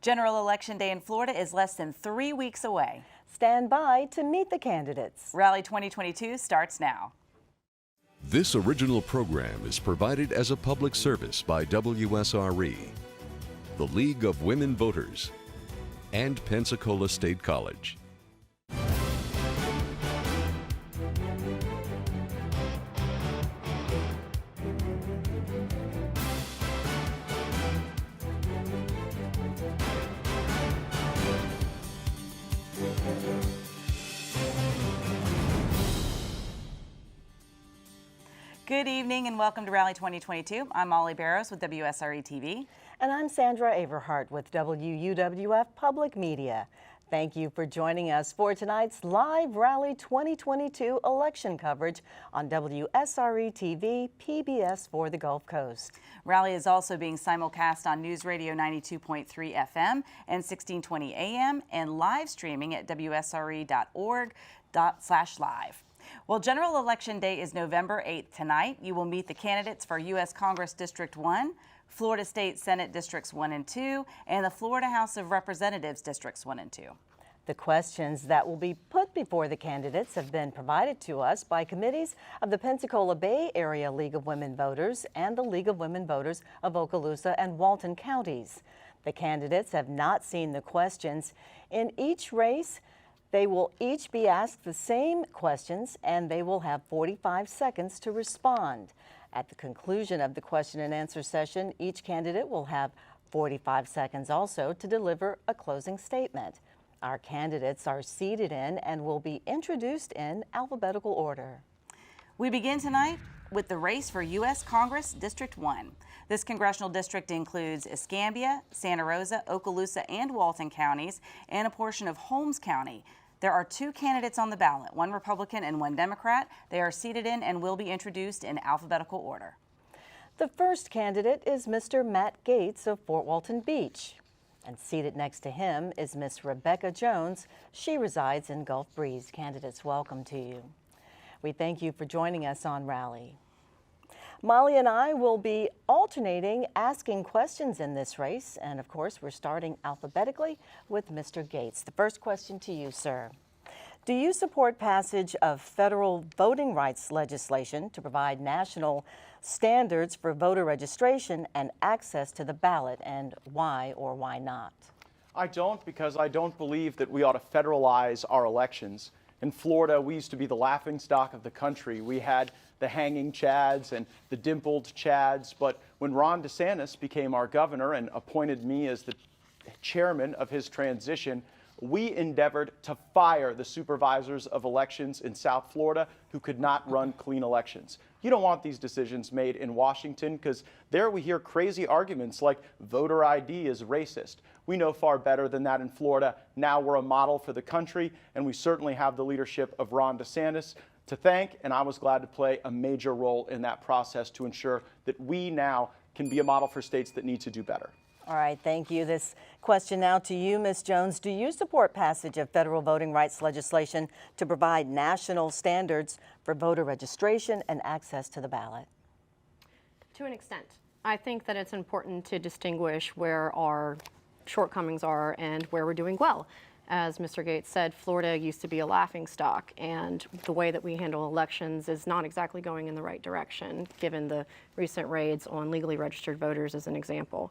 General Election Day in Florida is less than 3 weeks away. Stand by to meet the candidates. Rally 2022 starts now. This original program is provided as a public service by WSRE, the League of Women Voters, and Pensacola State College. Good evening and welcome to Rally 2022. I'm Molly Barrows with WSRE TV. And I'm Sandra Averhart with WUWF Public Media. Thank you for joining us for tonight's live Rally 2022 election coverage on WSRE TV, PBS for the Gulf Coast. Rally is also being simulcast on News Radio 92.3 FM and 1620 AM and live streaming at WSRE.org/live. Well, General Election Day is November 8th tonight. You will meet the candidates for U.S. Congress District 1, Florida State Senate Districts 1 and 2, and the Florida House of Representatives Districts 1 and 2. The questions that will be put before the candidates have been provided to us by committees of the Pensacola Bay Area League of Women Voters and the League of Women Voters of Okaloosa and Walton counties. The candidates have not seen the questions. In each race, they will each be asked the same questions and they will have 45 seconds to respond. At the conclusion of the question and answer session, each candidate will have 45 seconds also to deliver a closing statement. Our candidates are seated in and will be introduced in alphabetical order. We begin tonight with the race for U.S. Congress District 1. This congressional district includes Escambia, Santa Rosa, Okaloosa, and Walton counties, and a portion of Holmes County. There are two candidates on the ballot, one Republican and one Democrat. They are seated in and will be introduced in alphabetical order. The first candidate is Mr. Matt Gaetz of Fort Walton Beach. And seated next to him is Miss Rebecca Jones. She resides in Gulf Breeze. Candidates, welcome to you. We thank you for joining us on Rally. Molly and I will be alternating asking questions in this race. And of course, we're starting alphabetically with Mr. Gaetz. The first question to you, sir. Do you support passage of federal voting rights legislation to provide national standards for voter registration and access to the ballot, and why or why not? I don't, because I don't believe that we ought to federalize our elections. In Florida, we used to be the laughingstock of the country. We had the hanging Chads and the dimpled Chads, but when Ron DeSantis became our governor and appointed me as the chairman of his transition, we endeavored to fire the supervisors of elections in South Florida who could not run clean elections. You don't want these decisions made in Washington, because there we hear crazy arguments like voter ID is racist. We know far better than that in Florida. Now we're a model for the country, and we certainly have the leadership of Ron DeSantis to thank, and I was glad to play a major role in that process to ensure that we now can be a model for states that need to do better. All right, thank you. This question now to you, Ms. Jones. Do you support passage of federal voting rights legislation to provide national standards for voter registration and access to the ballot? To an extent. I think that it's important to distinguish where our shortcomings are and where we're doing well. As Mr. Gaetz said, Florida used to be a laughingstock, and the way that we handle elections is not exactly going in the right direction, given the recent raids on legally registered voters as an example.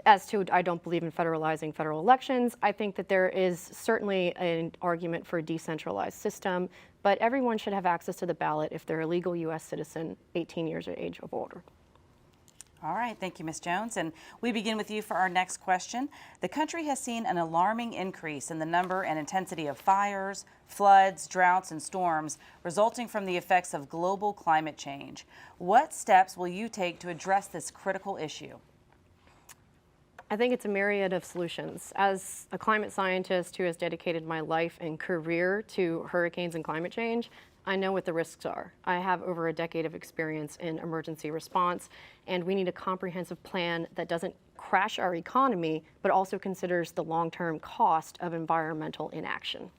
As to, I don't believe in federalizing federal elections. I think that there is certainly an argument for a decentralized system, but everyone should have access to the ballot if they're a legal U.S. citizen, 18 years of age or older. All right, thank you, Ms. Jones. And we begin with you for our next question. The country has seen an alarming increase in the number and intensity of fires, floods, droughts, and storms resulting from the effects of global climate change. What steps will you take to address this critical issue? I think it's a myriad of solutions. As a climate scientist who has dedicated my life and career to hurricanes and climate change, I know what the risks are. I have over a decade of experience in emergency response, and we need a comprehensive plan that doesn't crash our economy, but also considers the long-term cost of environmental inaction.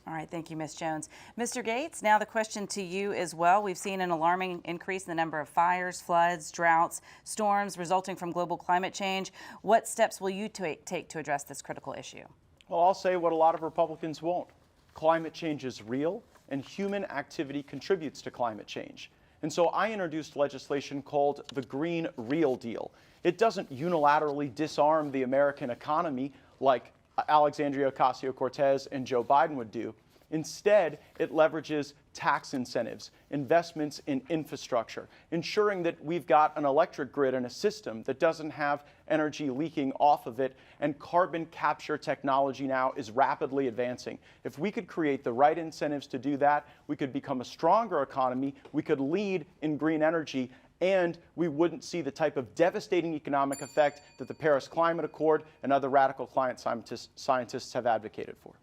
All right, thank you, Ms. Jones. Mr. Gates, now the question to you as well. We've seen an alarming increase in the number of fires, floods, droughts, storms resulting from global climate change. What steps will you take to address this critical issue? Well, I'll say what a lot of Republicans won't. Climate change is real, and human activity contributes to climate change. And so I introduced legislation called the Green Real Deal. It doesn't unilaterally disarm the American economy like Alexandria Ocasio-Cortez and Joe Biden would do. Instead, it leverages tax incentives, investments in infrastructure, ensuring that we've got an electric grid and a system that doesn't have energy leaking off of it, and carbon capture technology now is rapidly advancing. If we could create the right incentives to do that, we could become a stronger economy, we could lead in green energy, and we wouldn't see the type of devastating economic effect that the Paris Climate Accord and other radical climate scientists have advocated for.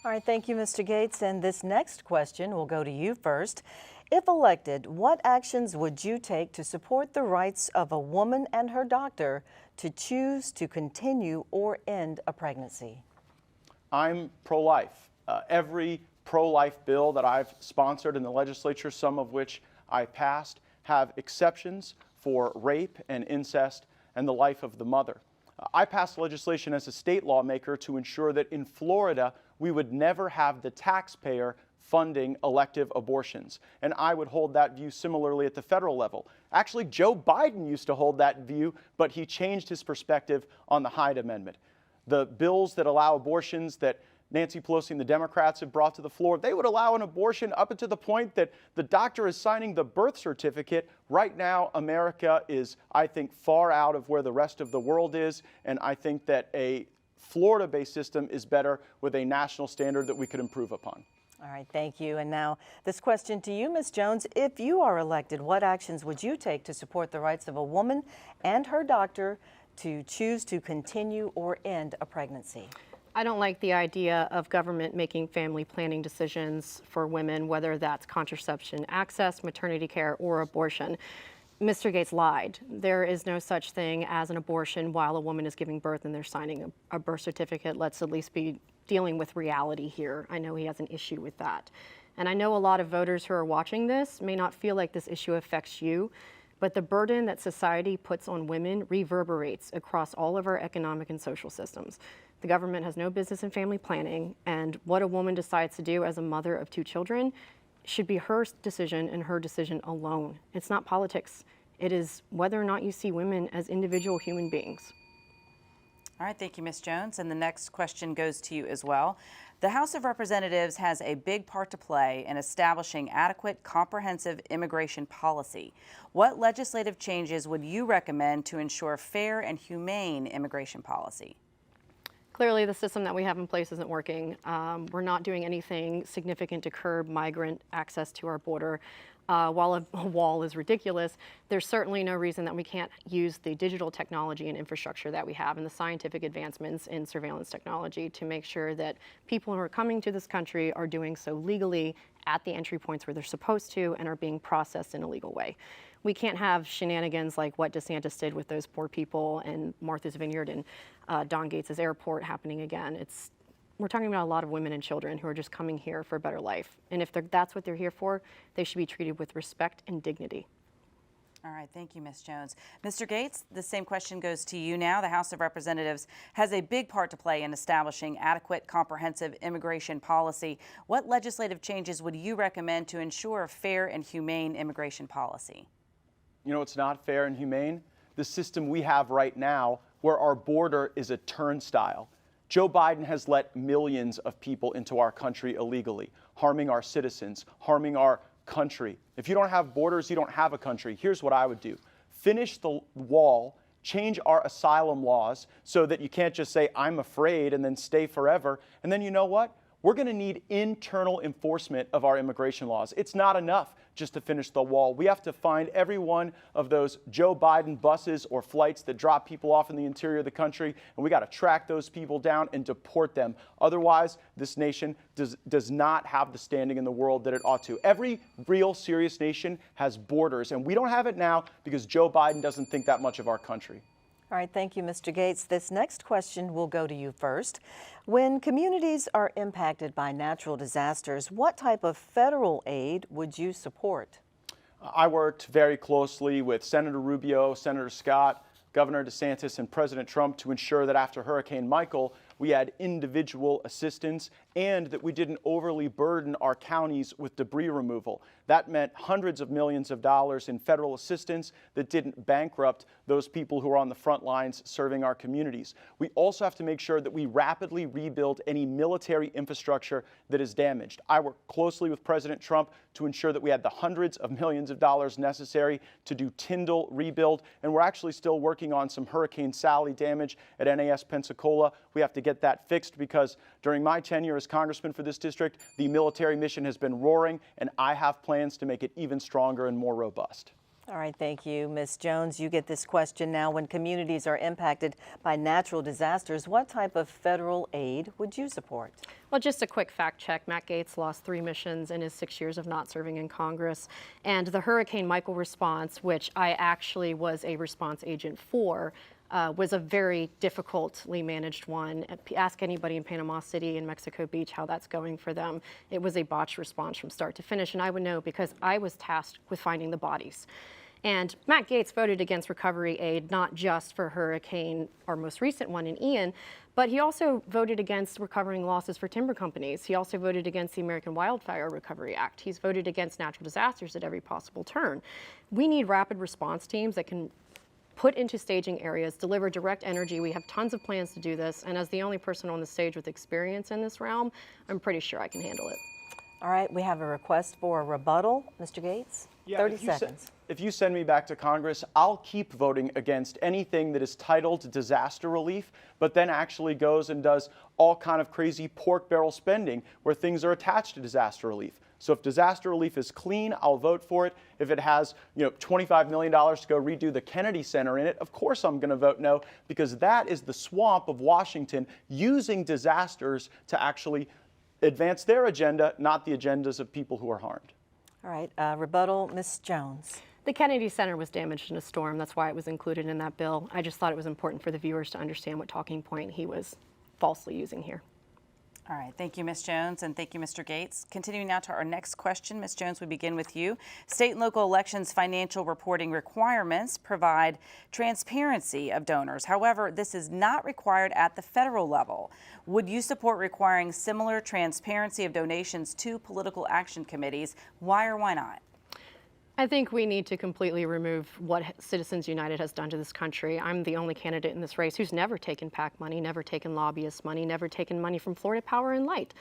All right, thank you, Mr. Gates. And this next question will go to you first. If elected, what actions would you take to support the rights of a woman and her doctor to choose to continue or end a pregnancy? I'm pro-life. Every pro-life bill that I've sponsored in the legislature, some of which I passed, have exceptions for rape and incest and the life of the mother. I passed legislation as a state lawmaker to ensure that in Florida, we would never have the taxpayer funding elective abortions. And I would hold that view similarly at the federal level. Actually, Joe Biden used to hold that view, but he changed his perspective on the Hyde Amendment. The bills that allow abortions that Nancy Pelosi and the Democrats have brought to the floor, they would allow an abortion up to the point that the doctor is signing the birth certificate. Right now, America is, I think, far out of where the rest of the world is, and I think that a Florida-based system is better with a national standard that we could improve upon. All right, thank you. And now this question to you, Ms. Jones. If you are elected, what actions would you take to support the rights of a woman and her doctor to choose to continue or end a pregnancy? I don't like the idea of government making family planning decisions for women, whether that's contraception access, maternity care, or abortion. Mr. Gates lied. There is no such thing as an abortion while a woman is giving birth and they're signing a birth certificate. Let's at least be dealing with reality here. I know he has an issue with that. And I know a lot of voters who are watching this may not feel like this issue affects you, but the burden that society puts on women reverberates across all of our economic and social systems. The government has no business in family planning, and what a woman decides to do as a mother of 2 children should be her decision and her decision alone. It's not politics. It is whether or not you see women as individual human beings. All right, thank you, Ms. Jones. And the next question goes to you as well. The House of Representatives has a big part to play in establishing adequate, comprehensive immigration policy. What legislative changes would you recommend to ensure fair and humane immigration policy? Clearly, the system that we have in place isn't working. We're not doing anything significant to curb migrant access to our border. While a wall is ridiculous, there's certainly no reason that we can't use the digital technology and infrastructure that we have and the scientific advancements in surveillance technology to make sure that people who are coming to this country are doing so legally at the entry points where they're supposed to and are being processed in a legal way. We can't have shenanigans like what DeSantis did with those poor people and Martha's Vineyard and Don Gates' airport happening again. We're talking about a lot of women and children who are just coming here for a better life. And if that's what they're here for, they should be treated with respect and dignity. All right, thank you, Ms. Jones. Mr. Gates, the same question goes to you now. The House of Representatives has a big part to play in establishing adequate, comprehensive immigration policy. What legislative changes would you recommend to ensure fair and humane immigration policy? You know, it's not fair and humane. The system we have right now, where our border is a turnstile. Joe Biden has let millions of people into our country illegally, harming our citizens, harming our country. If you don't have borders, you don't have a country. Here's what I would do. Finish the wall, change our asylum laws so that you can't just say, I'm afraid, and then stay forever. And then you know what? We're going to need internal enforcement of our immigration laws. It's not enough just to finish the wall. We have to find every one of those Joe Biden buses or flights that drop people off in the interior of the country, and we got to track those people down and deport them. Otherwise, this nation does not have the standing in the world that it ought to. Every real serious nation has borders, and we don't have it now because Joe Biden doesn't think that much of our country. All right, thank you, Mr. Gates. This next question will go to you first. When communities are impacted by natural disasters, what type of federal aid would you support? I worked very closely with Senator Rubio, Senator Scott, Governor DeSantis, and President Trump to ensure that after Hurricane Michael, we had individual assistance and that we didn't overly burden our counties with debris removal. That meant hundreds of millions of dollars in federal assistance that didn't bankrupt those people who are on the front lines serving our communities. We also have to make sure that we rapidly rebuild any military infrastructure that is damaged. I worked closely with President Trump to ensure that we had the hundreds of millions of dollars necessary to do Tyndall rebuild, and we're actually still working on some Hurricane Sally damage at NAS Pensacola. We have to get that fixed because during my tenure as congressman for this district, the military mission has been roaring, and I have plans to make it even stronger and more robust. All right, thank you, Ms. Jones. You get this question now. When communities are impacted by natural disasters, what type of federal aid would you support? Well, just a quick fact check. Matt Gaetz lost 3 missions in his 6 years of not serving in Congress. And the Hurricane Michael response, which I actually was a response agent for, was a very difficultly managed one. Ask anybody in Panama City and Mexico Beach how that's going for them. It was a botched response from start to finish, and I would know because I was tasked with finding the bodies. And Matt Gaetz voted against recovery aid, not just for Hurricane, our most recent one in Ian, but he also voted against recovering losses for timber companies. He also voted against the American Wildfire Recovery Act. He's voted against natural disasters at every possible turn. We need rapid response teams that can put into staging areas, deliver direct energy. We have tons of plans to do this, and as the only person on the stage with experience in this realm, I'm pretty sure I can handle it. All right, we have a request for a rebuttal. Mr. Gates, 30 seconds. If you send me back to Congress, I'll keep voting against anything that is titled disaster relief, but then actually goes and does all kind of crazy pork barrel spending where things are attached to disaster relief. So if disaster relief is clean, I'll vote for it. If it has, $25 million to go redo the Kennedy Center in it, of course I'm going to vote no, because that is the swamp of Washington using disasters to actually advance their agenda, not the agendas of people who are harmed. All right, rebuttal, Ms. Jones. The Kennedy Center was damaged in a storm. That's why it was included in that bill. I just thought it was important for the viewers to understand what talking point he was falsely using here. All right, thank you, Ms. Jones, and thank you, Mr. Gates. Continuing now to our next question, Ms. Jones, we begin with you. State and local elections financial reporting requirements provide transparency of donors. However, this is not required at the federal level. Would you support requiring similar transparency of donations to political action committees? Why or why not? I think we need to completely remove what Citizens United has done to this country. I'm the only candidate in this race who's never taken PAC money, never taken lobbyist money, never taken money from Florida Power and Light.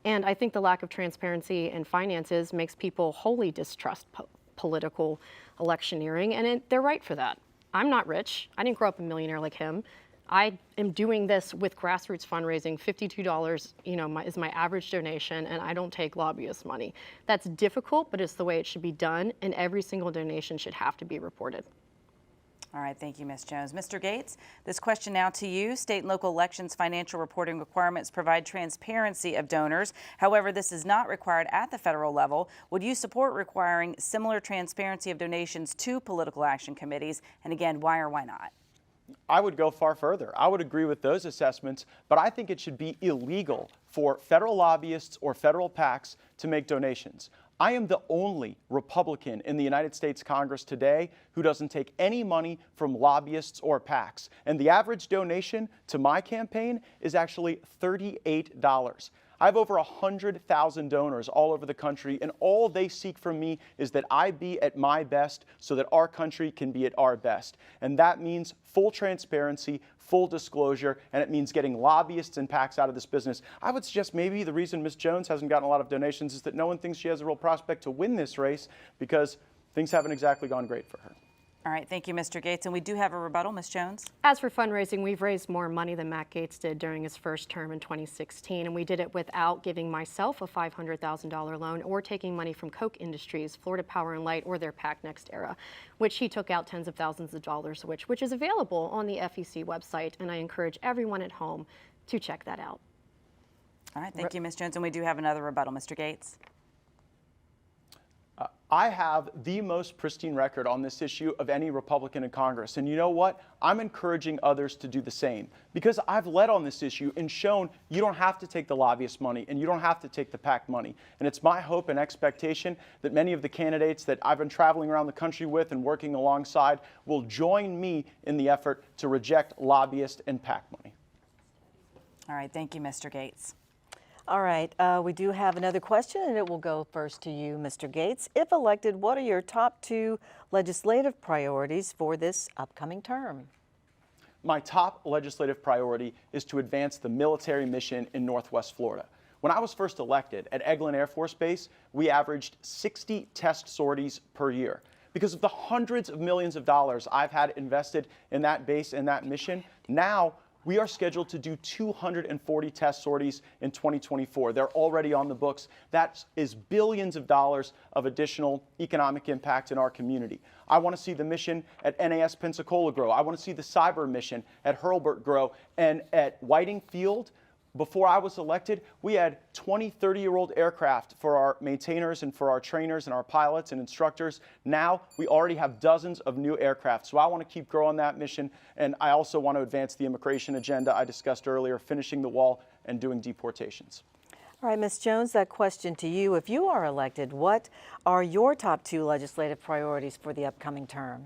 And I think the lack of transparency in finances makes people wholly distrust political electioneering, and they're right for that. I'm not rich. I didn't grow up a millionaire like him. I am doing this with grassroots fundraising. $52, is my average donation, and I don't take lobbyist money. That's difficult, but it's the way it should be done, and every single donation should have to be reported. All right, thank you, Ms. Jones. Mr. Gates, this question now to you. State and local elections financial reporting requirements provide transparency of donors. However, this is not required at the federal level. Would you support requiring similar transparency of donations to political action committees? And again, why or why not? I would go far further. I would agree with those assessments, but I think it should be illegal for federal lobbyists or federal PACs to make donations. I am the only Republican in the United States Congress today who doesn't take any money from lobbyists or PACs. And the average donation to my campaign is actually $38. I have over 100,000 donors all over the country, and all they seek from me is that I be at my best so that our country can be at our best. And that means full transparency, full disclosure, and it means getting lobbyists and PACs out of this business. I would suggest maybe the reason Ms. Jones hasn't gotten a lot of donations is that no one thinks she has a real prospect to win this race because things haven't exactly gone great for her. All right, thank you, Mr. Gates. And we do have a rebuttal, Ms. Jones. As for fundraising, we've raised more money than Matt Gaetz did during his first term in 2016, and we did it without giving myself a $500,000 loan or taking money from Koch Industries, Florida Power and Light, or their PAC Next Era, which he took out tens of thousands of dollars, which is available on the FEC website, and I encourage everyone at home to check that out. All right, thank you, Ms. Jones. And we do have another rebuttal, Mr. Gates. I have the most pristine record on this issue of any Republican in Congress. And you know what? I'm encouraging others to do the same because I've led on this issue and shown you don't have to take the lobbyist money and you don't have to take the PAC money. And it's my hope and expectation that many of the candidates that I've been traveling around the country with and working alongside will join me in the effort to reject lobbyist and PAC money. All right, thank you, Mr. Gates. All right, we do have another question, and it will go first to you, Mr. Gates. If elected, what are your top 2 legislative priorities for this upcoming term? My top legislative priority is to advance the military mission in Northwest Florida. When I was first elected at Eglin Air Force Base, we averaged 60 test sorties per year. Because of the hundreds of millions of dollars I've had invested in that base and that mission, now we are scheduled to do 240 test sorties in 2024. They're already on the books. That is billions of dollars of additional economic impact in our community. I want to see the mission at NAS Pensacola grow. I want to see the cyber mission at Hurlburt grow. And at Whiting Field, before I was elected, we had 20, 30-year-old aircraft for our maintainers and for our trainers and our pilots and instructors. Now we already have dozens of new aircraft. So I want to keep growing that mission. And I also want to advance the immigration agenda I discussed earlier, finishing the wall and doing deportations. All right, Ms. Jones, that question to you. If you are elected, what are your top 2 legislative priorities for the upcoming term?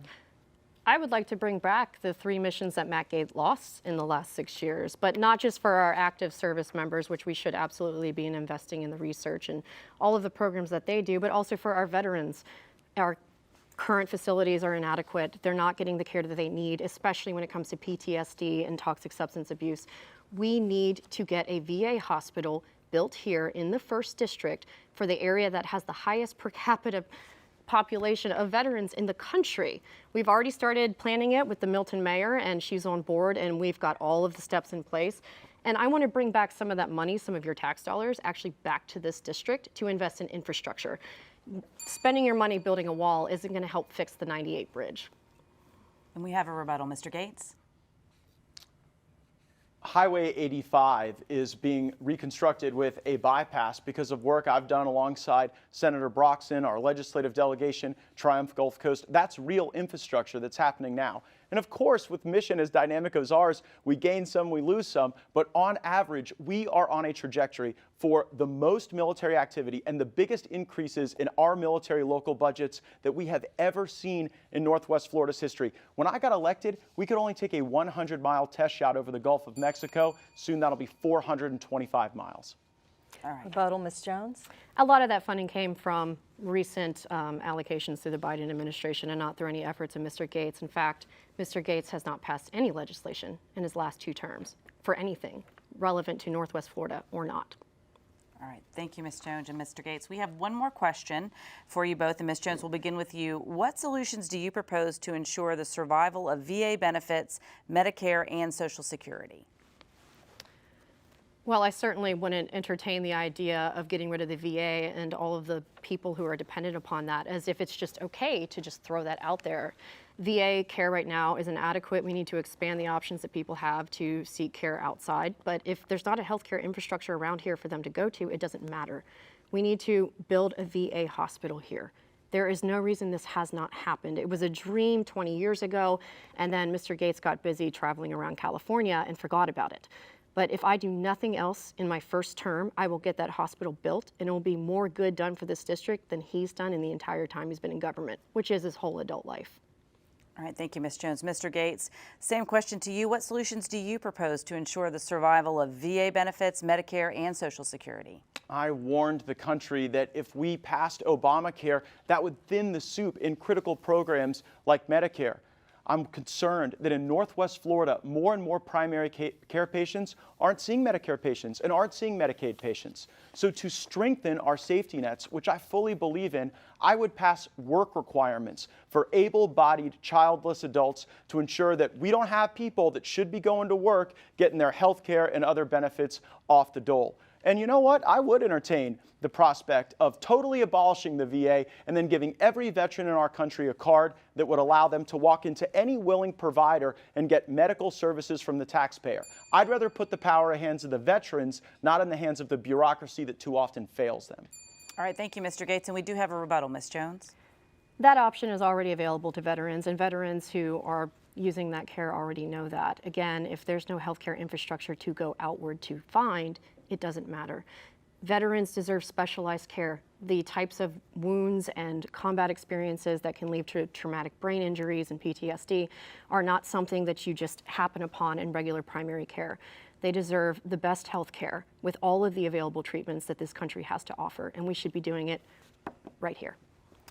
I would like to bring back the 3 missions that Matt Gaetz lost in the last 6 years, but not just for our active service members, which we should absolutely be investing in the research and all of the programs that they do, but also for our veterans. Our current facilities are inadequate. They're not getting the care that they need, especially when it comes to PTSD and toxic substance abuse. We need to get a VA hospital built here in the 1st District for the area that has the highest per capita population of veterans in the country. We've already started planning it with the Milton mayor, and she's on board, and we've got all of the steps in place. And I want to bring back some of that money, some of your tax dollars, actually back to this district to invest in infrastructure. Spending your money building a wall isn't going to help fix the 98 bridge. And we have a rebuttal, Mr. Gates. Highway 85 is being reconstructed with a bypass because of work I've done alongside Senator Broxson, our legislative delegation, Triumph Gulf Coast. That's real infrastructure that's happening now. And of course, with mission as dynamic as ours, we gain some, we lose some, but on average, we are on a trajectory for the most military activity and the biggest increases in our military local budgets that we have ever seen in Northwest Florida's history. When I got elected, we could only take a 100-mile test shot over the Gulf of Mexico. Soon that'll be 425 miles. All right. Rebuttal, Ms. Jones? A lot of that funding came from recent allocations through the Biden administration and not through any efforts of Mr. Gates. In fact, Mr. Gates has not passed any legislation in his last 2 terms for anything relevant to Northwest Florida or not. All right, thank you, Ms. Jones and Mr. Gates. We have one more question for you both, and Ms. Jones, we'll begin with you. What solutions do you propose to ensure the survival of VA benefits, Medicare, and Social Security? Well, I certainly wouldn't entertain the idea of getting rid of the VA and all of the people who are dependent upon that as if it's just okay to just throw that out there. VA care right now is inadequate. We need to expand the options that people have to seek care outside. But if there's not a healthcare infrastructure around here for them to go to, it doesn't matter. We need to build a VA hospital here. There is no reason this has not happened. It was a dream 20 years ago, and then Mr. Gates got busy traveling around California and forgot about it. But if I do nothing else in my first term, I will get that hospital built, and it will be more good done for this district than he's done in the entire time he's been in government, which is his whole adult life. All right, thank you, Ms. Jones. Mr. Gates, same question to you. What solutions do you propose to ensure the survival of VA benefits, Medicare, and Social Security? I warned the country that if we passed Obamacare, that would thin the soup in critical programs like Medicare. I'm concerned that in Northwest Florida, more and more primary care patients aren't seeing Medicare patients and aren't seeing Medicaid patients. So to strengthen our safety nets, which I fully believe in, I would pass work requirements for able-bodied childless adults to ensure that we don't have people that should be going to work getting their health care and other benefits off the dole. And you know what? I would entertain the prospect of totally abolishing the VA and then giving every veteran in our country a card that would allow them to walk into any willing provider and get medical services from the taxpayer. I'd rather put the power in the hands of the veterans, not in the hands of the bureaucracy that too often fails them. All right, thank you, Mr. Gates. And we do have a rebuttal, Ms. Jones. That option is already available to veterans, and veterans who are using that care already know that. Again, if there's no healthcare infrastructure to go outward to find, it doesn't matter. Veterans deserve specialized care. The types of wounds and combat experiences that can lead to traumatic brain injuries and PTSD are not something that you just happen upon in regular primary care. They deserve the best health care with all of the available treatments that this country has to offer, and we should be doing it right here.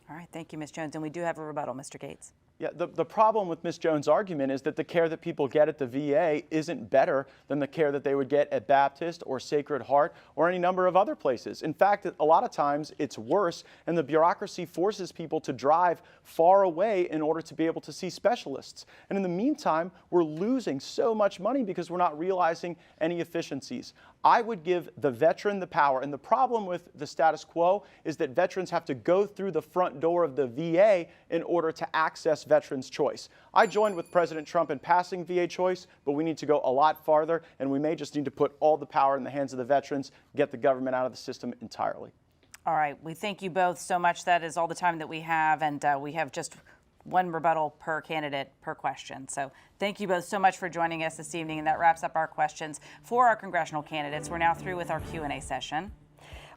All right, thank you, Ms. Jones. And we do have a rebuttal, Mr. Gates. Yeah, the problem with Ms. Jones' argument is that the care that people get at the VA isn't better than the care that they would get at Baptist or Sacred Heart or any number of other places. In fact, a lot of times it's worse, and the bureaucracy forces people to drive far away in order to be able to see specialists. And in the meantime, we're losing so much money because we're not realizing any efficiencies. I would give the veteran the power, and the problem with the status quo is that veterans have to go through the front door of the VA in order to access veterans' choice. I joined with President Trump in passing VA choice, but we need to go a lot farther, and we may just need to put all the power in the hands of the veterans, get the government out of the system entirely. All right, we thank you both so much. That is all the time that we have, and we have just one rebuttal per candidate per question. So thank you both so much for joining us this evening, and that wraps up our questions for our congressional candidates. We're now through with our Q&A session.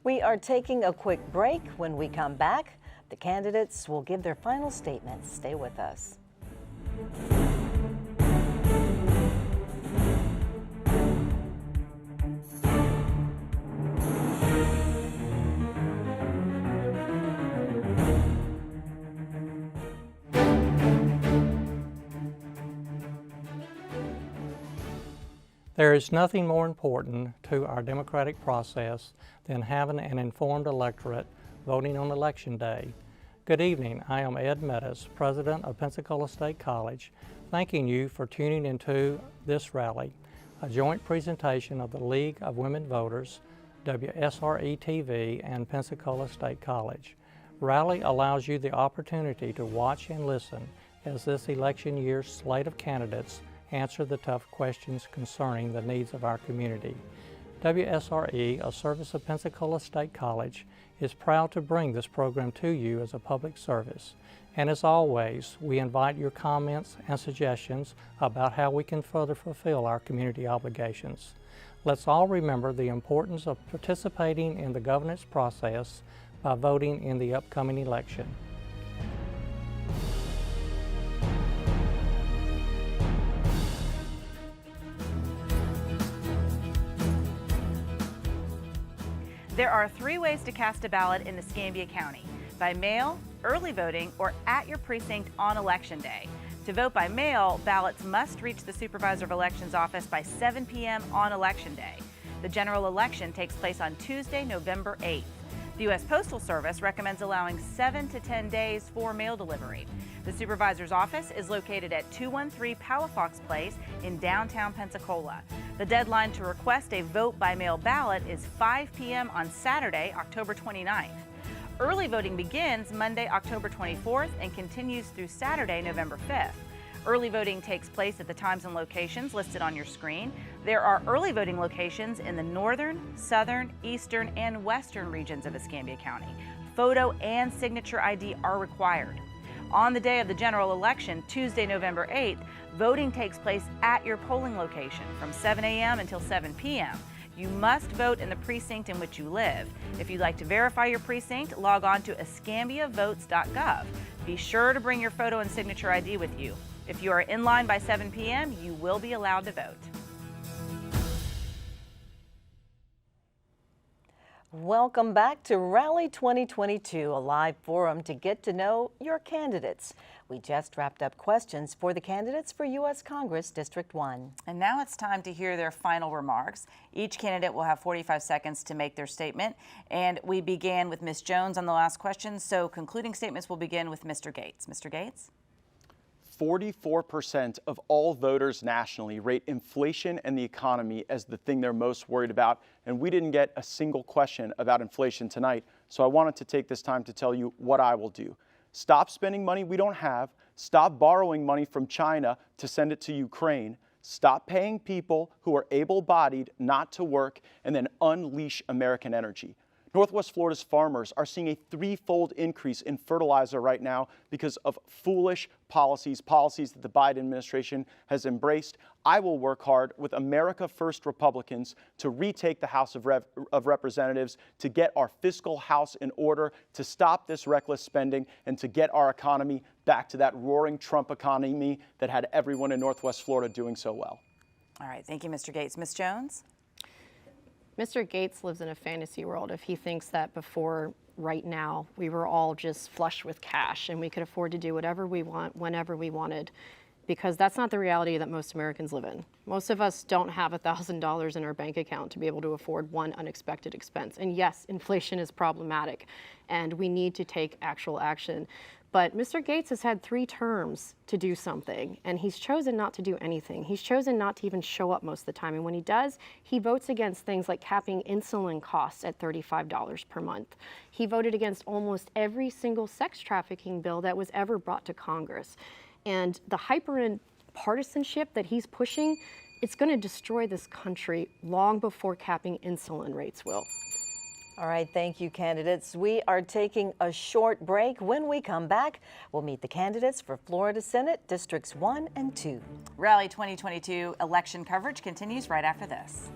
We are taking a quick break. When we come back, the candidates will give their final statements. Stay with us. There is nothing more important to our democratic process than having an informed electorate voting on Election Day. Good evening. I am Ed Meadows, President of Pensacola State College, thanking you for tuning into this rally, a joint presentation of the League of Women Voters, WSRE-TV, and Pensacola State College. Rally allows you the opportunity to watch and listen as this election year's slate of candidates answer the tough questions concerning the needs of our community. WSRE, a service of Pensacola State College, is proud to bring this program to you as a public service. And as always, we invite your comments and suggestions about how we can further fulfill our community obligations. Let's all remember the importance of participating in the governance process by voting in the upcoming election. There are 3 ways to cast a ballot in Escambia County: by mail, early voting, or at your precinct on Election Day. To vote by mail, ballots must reach the Supervisor of Elections office by 7 p.m. on Election Day. The general election takes place on Tuesday, November 8th. The U.S. Postal Service recommends allowing 7 to 10 days for mail delivery. The Supervisor's office is located at 213 Palafox Place in downtown Pensacola. The deadline to request a vote-by-mail ballot is 5 p.m. on Saturday, October 29th. Early voting begins Monday, October 24th and continues through Saturday, November 5th. Early voting takes place at the times and locations listed on your screen. There are early voting locations in the northern, southern, eastern, and western regions of Escambia County. Photo and signature ID are required. On the day of the general election, Tuesday, November 8th, voting takes place at your polling location from 7 a.m. until 7 p.m. You must vote in the precinct in which you live. If you'd like to verify your precinct, log on to escambiavotes.gov. Be sure to bring your photo and signature ID with you. If you are in line by 7 p.m., you will be allowed to vote. Welcome back to Rally 2022, a live forum to get to know your candidates. We just wrapped up questions for the candidates for U.S. Congress District 1. And now it's time to hear their final remarks. Each candidate will have 45 seconds to make their statement. And we began with Ms. Jones on the last question, so concluding statements will begin with Mr. Gates. Mr. Gates? 44% of all voters nationally rate inflation and the economy as the thing they're most worried about, and we didn't get a single question about inflation tonight, so I wanted to take this time to tell you what I will do. Stop spending money we don't have, stop borrowing money from China to send it to Ukraine, stop paying people who are able-bodied not to work, and then unleash American energy. Northwest Florida's farmers are seeing a threefold increase in fertilizer right now because of foolish policies that the Biden administration has embraced. I will work hard with America First Republicans to retake the House of Representatives, to get our fiscal house in order, to stop this reckless spending, and to get our economy back to that roaring Trump economy that had everyone in Northwest Florida doing so well. All right, thank you, Mr. Gates. Ms. Jones? Mr. Gates lives in a fantasy world if he thinks that before right now we were all just flush with cash and we could afford to do whatever we want whenever we wanted, because that's not the reality that most Americans live in. Most of us don't have $1,000 in our bank account to be able to afford one unexpected expense. And yes, inflation is problematic and we need to take actual action. But Mr. Gates has had 3 terms to do something, and he's chosen not to do anything. He's chosen not to even show up most of the time. And when he does, he votes against things like capping insulin costs at $35 per month. He voted against almost every single sex trafficking bill that was ever brought to Congress. And the hyper-partisanship that he's pushing, it's going to destroy this country long before capping insulin rates will. All right, thank you, candidates. We are taking a short break. When we come back, we'll meet the candidates for Florida Senate Districts 1 and 2. Rally 2022 election coverage continues right after this.